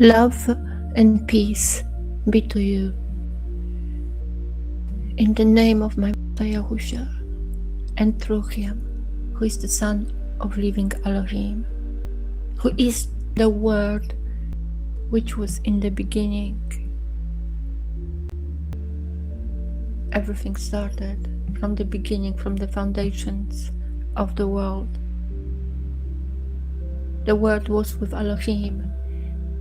Love and peace be to you. In the name of my Yahusha, and through him, who is the Son of living Elohim, who is the Word which was in the beginning. Everything started from the beginning, from the foundations of the world. The Word was with Elohim,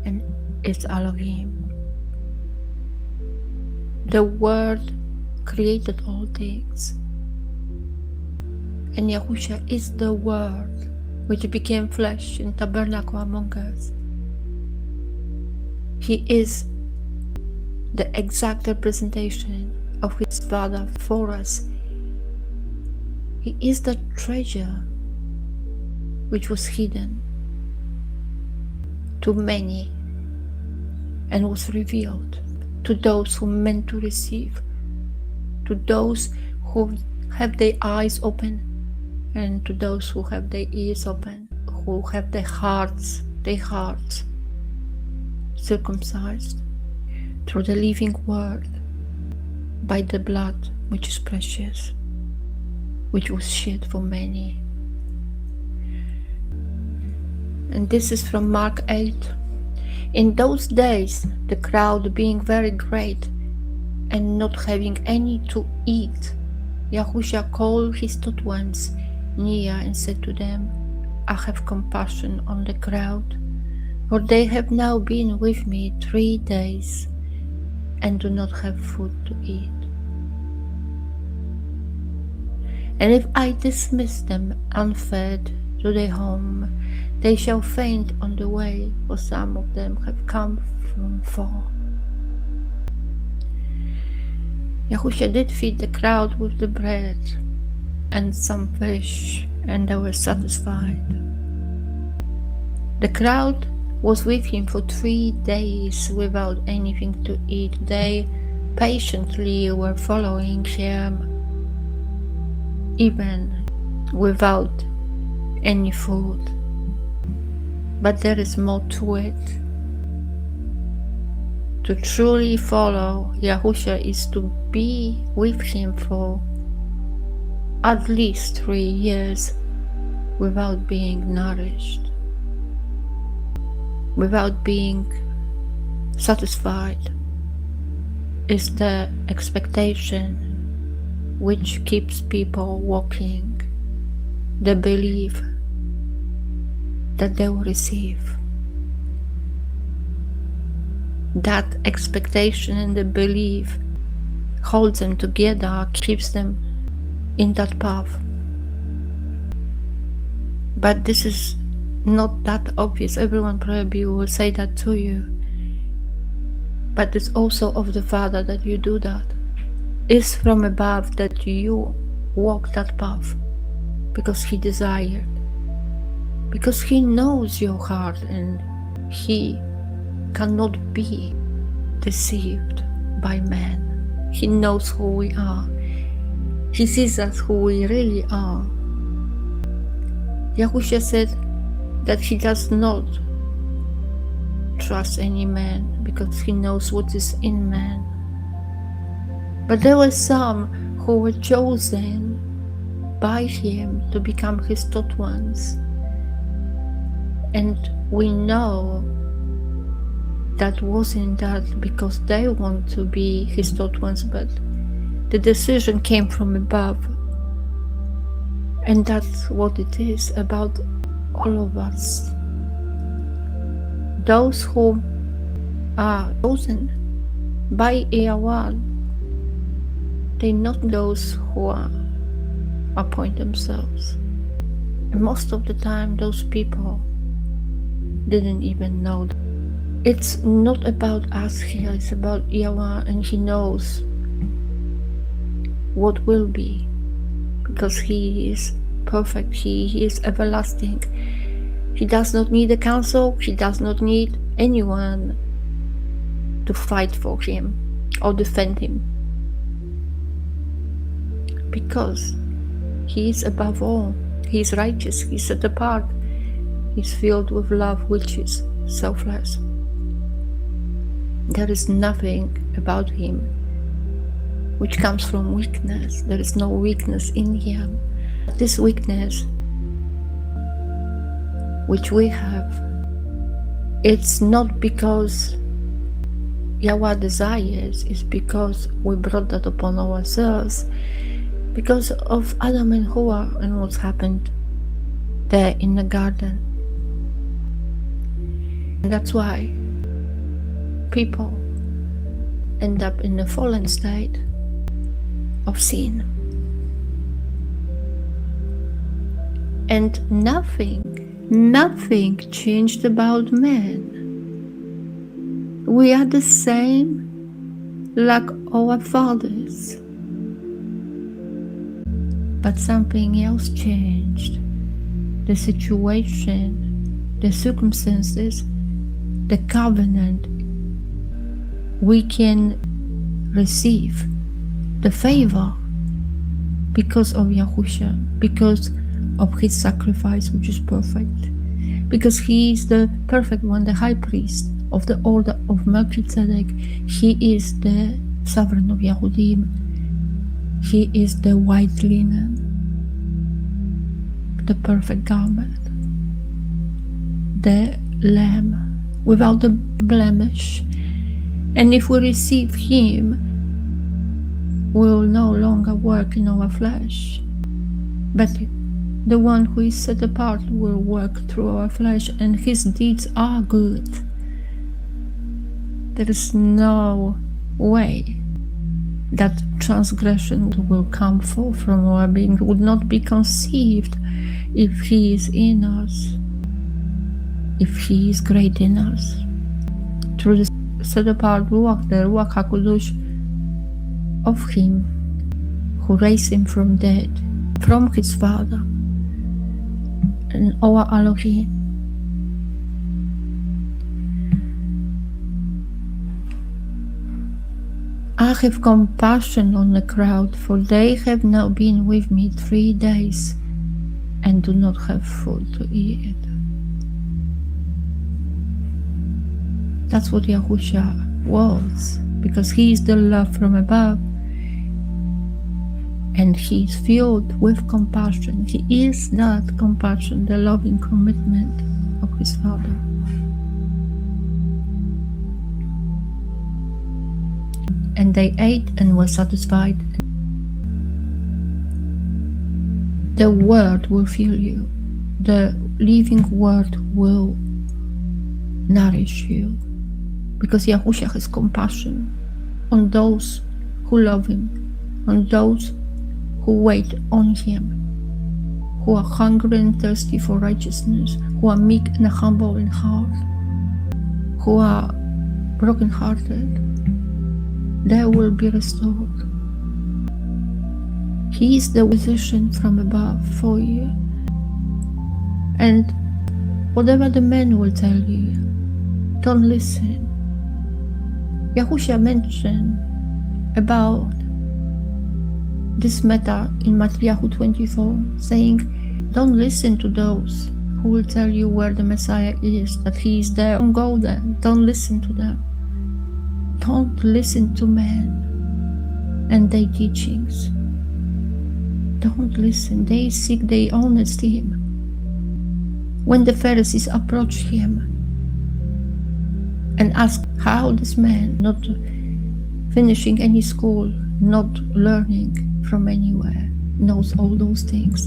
and is Elohim. The Word created all things, and Yahusha is the Word which became flesh and tabernacle among us. He is the exact representation of his Father for us. He is the treasure which was hidden to many and was revealed to those who meant to receive, to those who have their eyes open, and to those who have their ears open, who have their hearts circumcised through the living Word, by the blood which is precious, which was shed for many. And this is from Mark 8. In those days, the crowd being very great, and not having any to eat, Yahusha called his 12 ones near and said to them, I have compassion on the crowd, for they have now been with me 3 days, and do not have food to eat. And if I dismiss them unfed to their home, they shall faint on the way, for some of them have come from far. Yahusha did feed the crowd with the bread and some fish, and they were satisfied. The crowd was with him for 3 days without anything to eat. They patiently were following him, even without any food. But there is more to it. To truly follow Yahusha is to be with him for at least 3 years without being nourished, without being satisfied, is the expectation which keeps people walking, the belief that they will receive. That expectation and the belief holds them together, keeps them in that path. But this is not that obvious. Everyone probably will say that to you. But it's also of the Father that you do that. It's from above that you walk that path, because He desired, because He knows your heart, and He cannot be deceived by man. He knows who we are. He sees us who we really are. Yahusha said that He does not trust any man, because He knows what is in man. But there were some who were chosen by Him to become His taught ones. And we know that wasn't that because they want to be His taught ones, but the decision came from above. And that's what it is about all of us. Those who are chosen by Yahweh, they're not those who appoint themselves. And most of the time, those people didn't even know. It's not about us here, it's about Yahweh, and He knows what will be, because He is perfect, He is everlasting. He does not need a council, He does not need anyone to fight for Him or defend Him, because He is above all. He is righteous, He is set apart, He is filled with love which is selfless. There is nothing about him which comes from weakness. There is no weakness in him. This weakness which we have, it's not because Yahweh desires, it's because we brought that upon ourselves because of Adam and Hawa and what's happened there in the garden. And that's why people end up in a fallen state of sin. And nothing changed about man. We are the same like our fathers. But something else changed. The situation, the circumstances, the covenant. We can receive the favor because of Yahushua, because of his sacrifice, which is perfect, because he is the perfect one, the high priest of the order of Melchizedek. He is the sovereign of Yahudim. He is the white linen, the perfect garment, the lamb without a blemish. And if we receive him, we will no longer work in our flesh, but the one who is set apart will work through our flesh, and his deeds are good. There is no way that transgression will come forth from our being, would not be conceived if he is in us, if he is great in us. Through the set apart Ruach, the Ruach HaKodesh of him who raised him from dead, from his Father, and our Elohim. I have compassion on the crowd, for they have now been with me 3 days and do not have food to eat. That's what Yahushua was, because he is the love from above, and he is filled with compassion. He is that compassion, the loving commitment of his Father. And they ate and were satisfied. The word will fill you. The living word will nourish you. Because Yahushua has compassion on those who love him, on those who wait on him, who are hungry and thirsty for righteousness, who are meek and humble in heart, who are broken-hearted. They will be restored. He is the physician from above for you. And whatever the man will tell you, don't listen. Yahushua mentioned about this matter in Matthew 24, saying, don't listen to those who will tell you where the Messiah is, that he is there. Don't go there. Don't listen to them. Don't listen to men and their teachings. Don't listen. They seek their own esteem. When the Pharisees approached him and asked how this man, not finishing any school, not learning from anywhere, knows all those things.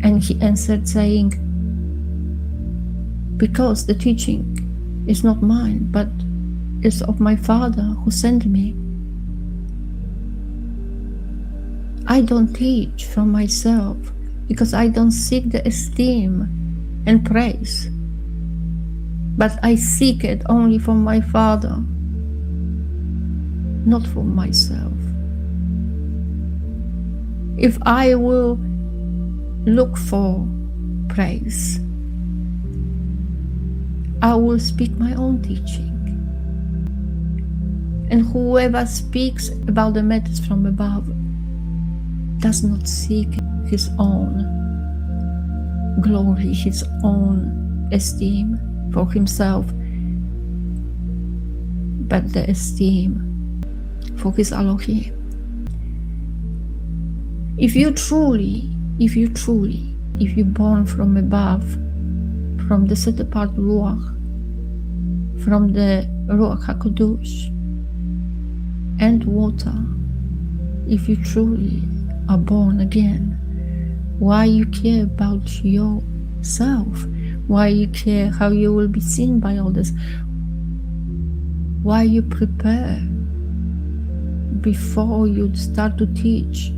And he answered saying, because the teaching is not mine, but is of my Father who sent me. I don't teach from myself, because I don't seek the esteem and praise, but I seek it only from my Father, not from myself. If I will look for praise, I will speak my own teaching. And whoever speaks about the matters from above does not seek his own glory, his own esteem for himself, but the esteem for his Elohim. If you're born from above, from the set apart Ruach, from the Ruach HaKodesh and water, if you truly are born again, why you care about yourself? Why you care how you will be seen by others? Why you prepare before you start to teach?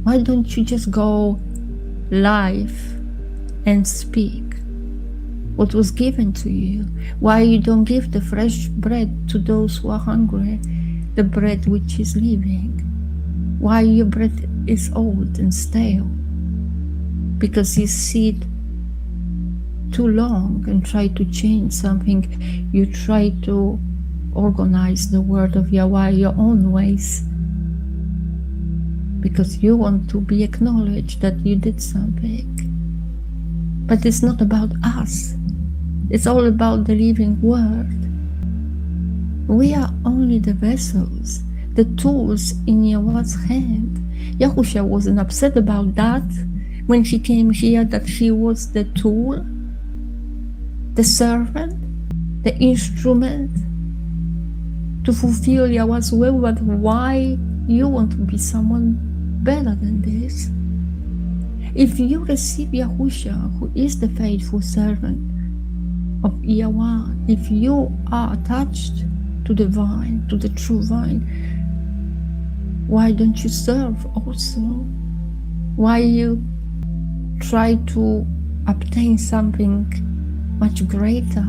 Why don't you just go live and speak what was given to you? Why you don't give the fresh bread to those who are hungry, the bread which is living? Why your bread is old and stale? Because you sit too long and try to change something. You try to organize the word of Yahweh your own ways, because you want to be acknowledged that you did something. But it's not about us. It's all about the living word. We are only the vessels, the tools in Yahweh's hand. Yahushua wasn't upset about that when he came here, that he was the tool, the servant, the instrument to fulfill Yahweh's will. But why you want to be someone better than this? If you receive Yahushua, who is the faithful servant of Yahweh, if you are attached to the vine, to the true vine, why don't you serve also? Why you try to obtain something much greater?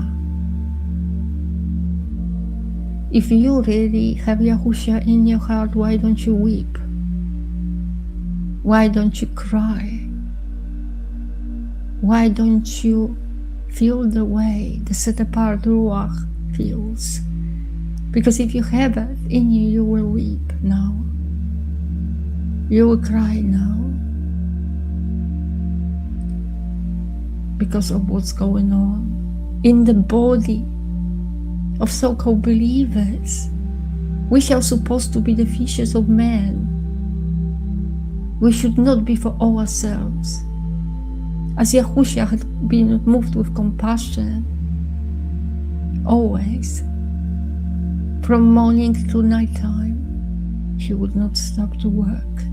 If you really have Yahushua in your heart, why don't you weep? Why don't you cry? Why don't you feel the way the set apart Ruach feels? Because if you have it in you, you will weep now. You will cry now because of what's going on in the body of so-called believers. We are supposed to be the fishers of men. We should not be for ourselves. As Yahushua had been moved with compassion, always, from morning to nighttime, he would not stop to work.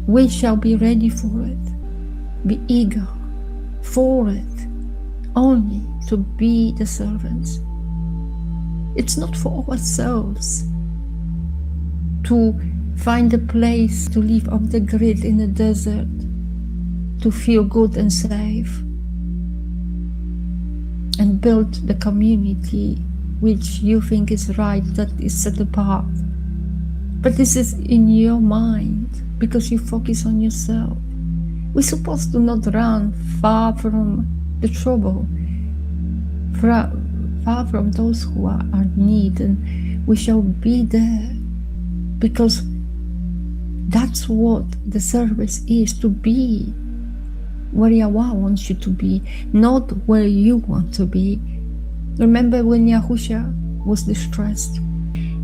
We shall be ready for it, be eager for it, only to be the servants. It's not for ourselves to find a place to live off the grid in the desert, to feel good and safe, and build the community which you think is right, that is set apart. But this is in your mind, because you focus on yourself. We're supposed to not run far from the trouble, far from those who are in need, and we shall be there, because that's what the service is, to be where Yahweh wants you to be, not where you want to be. Remember when Yahushua was distressed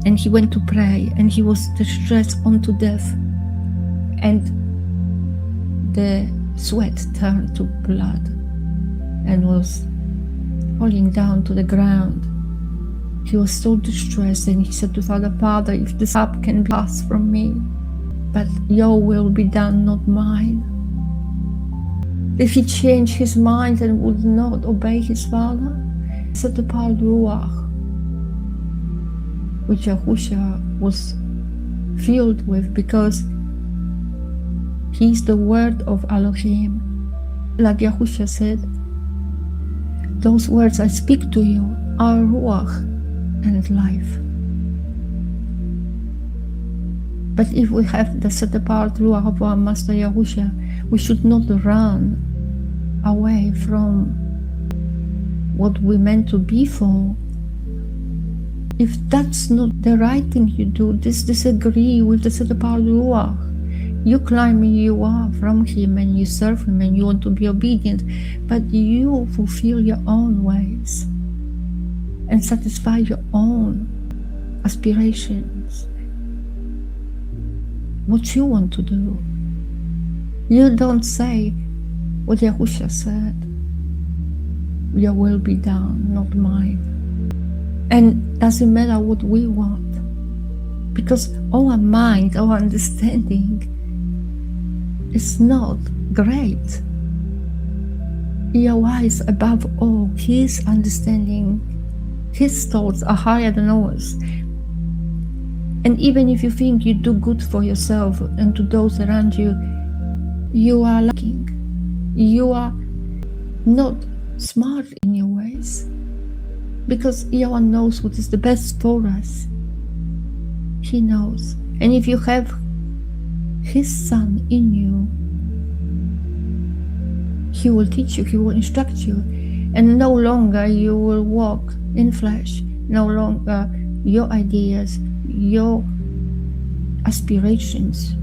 and he went to pray and he was distressed unto death, and the sweat turned to blood and was falling down to the ground. He was so distressed, and he said to Father, if this cup can pass from me, but your will be done, not mine. If he changed his mind and would not obey his Father, set apart Ruach, which Yahushua was filled with, because he is the word of Elohim. Like Yahushua said, those words I speak to you are Ruach and life. But if we have the set apart Ruach of our Master Yahushua, we should not run away from what we meant to be for. If that's not the right thing you do, disagree with the set apart Ruach. You claim you are from him and you serve him and you want to be obedient, but you fulfill your own ways. And and satisfy your own aspirations, what you want to do. You don't say what Yahusha said, your will be done, not mine. And doesn't matter what we want, because our mind, our understanding is not great. Yahweh is above all. His understanding, his thoughts are higher than ours. And even if you think you do good for yourself and to those around you, you are lacking. You are not smart in your ways, because Yahweh knows what is the best for us. He knows. And if you have his son in you, he will teach you, he will instruct you, and no longer you will walk in flesh. No longer your ideas, your aspirations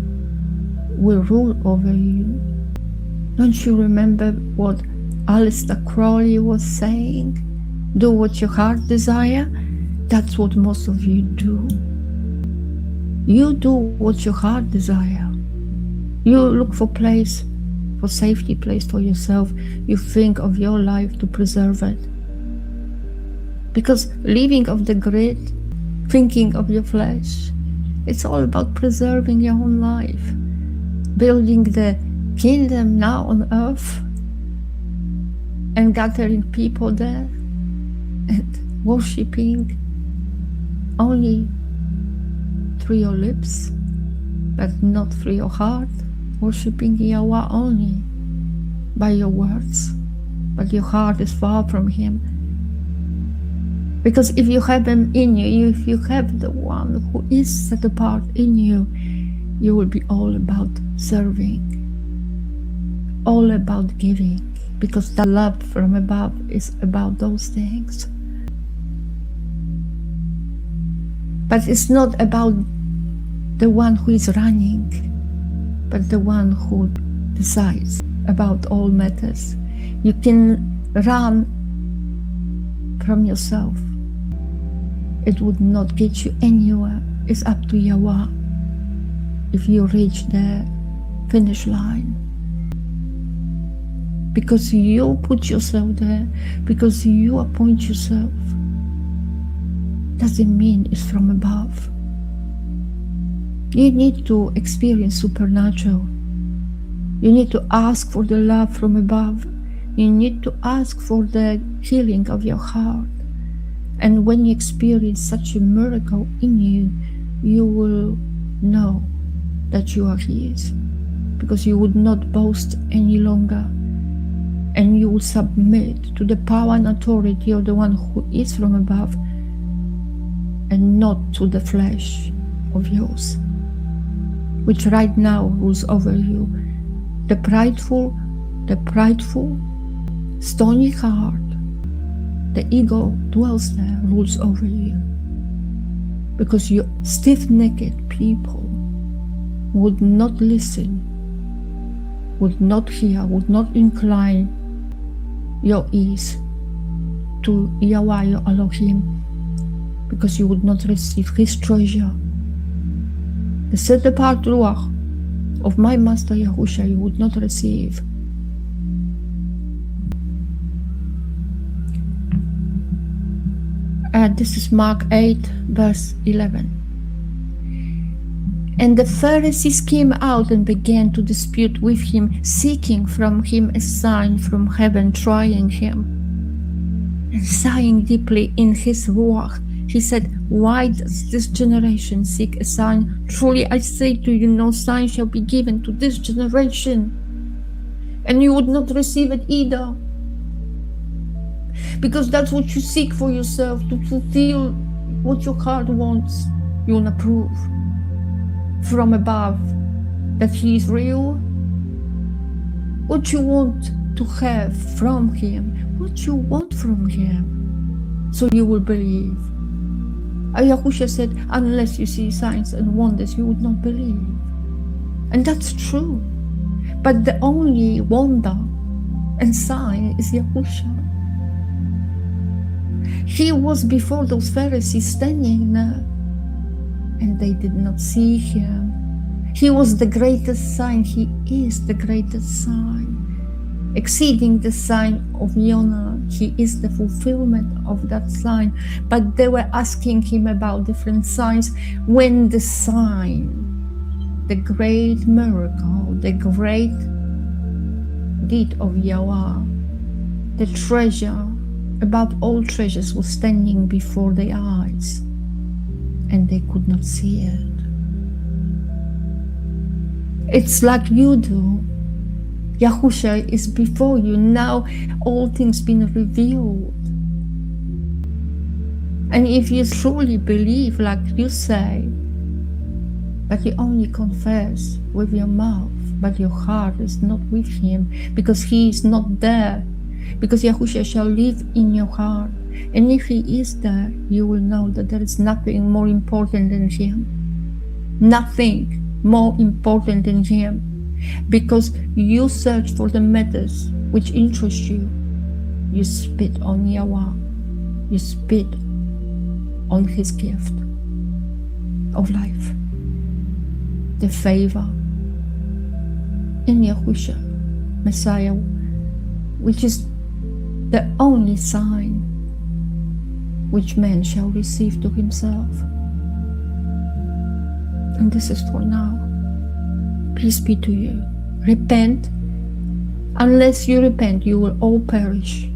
will rule over you. Don't you remember what Aleister Crowley was saying? Do what your heart desire. That's what most of you do. You do what your heart desire. You look for place, for safety place for yourself. You think of your life to preserve it. Because living of the grid, thinking of your flesh, it's all about preserving your own life, building the kingdom now on earth, and gathering people there, and worshipping only through your lips, but not through your heart, worshipping Yahweh only by your words, but your heart is far from him. Because if you have him in you, if you have the one who is set apart in you, you will be all about serving, all about giving, because the love from above is about those things. But it's not about the one who is running, but the one who decides about all matters. You can run from yourself. It would not get you anywhere. It's up to Yahweh if you reach the finish line. Because you put yourself there, because you appoint yourself, doesn't mean it's from above. You need to experience supernatural. You need to ask for the love from above. You need to ask for the healing of your heart. And when you experience such a miracle in you, you will know that you are his, because you would not boast any longer, and you will submit to the power and authority of the one who is from above, and not to the flesh of yours, which right now rules over you. The prideful, stony heart, the ego dwells there, rules over you. Because you stiff-necked people would not listen, would not hear, would not incline your ears to Yahweh, your Elohim, because you would not receive his treasure. The set-apart Ruach of my Master Yahusha you would not receive. This is Mark 8, verse 11. And the Pharisees came out and began to dispute with him, seeking from him a sign from heaven, trying him. And sighing deeply in his ruach, he said, why does this generation seek a sign? Truly I say to you, no sign shall be given to this generation. And you would not receive it either. Because that's what you seek for yourself, to fulfill what your heart wants. You will approve from above that he is real. What you want to have from him, what you want from him, so you will believe. Yahusha said, unless you see signs and wonders, you would not believe. And that's true. But the only wonder and sign is Yahusha. He was before those Pharisees standing there, and they did not see him. He was the greatest sign. He is the greatest sign. Exceeding the sign of Jonah, he is the fulfillment of that sign. But they were asking him about different signs, when the sign, the great miracle, the great deed of Yahweh, the treasure above all treasures, was standing before their eyes, and they could not see it. It's like you do. Yahusha is before you. Now all things been revealed. And if you truly believe, like you say, but you only confess with your mouth, but your heart is not with him, because he is not there, because Yahusha shall live in your heart. And if he is there, you will know that there is nothing more important than him. Nothing more important than him. Because you search for the matters which interest you. You spit on Yahweh. You spit on his gift of life. The favor in Yahusha, Messiah, which is the only sign which man shall receive to himself. And this is for now. Peace be to you. Repent. Unless you repent, you will all perish.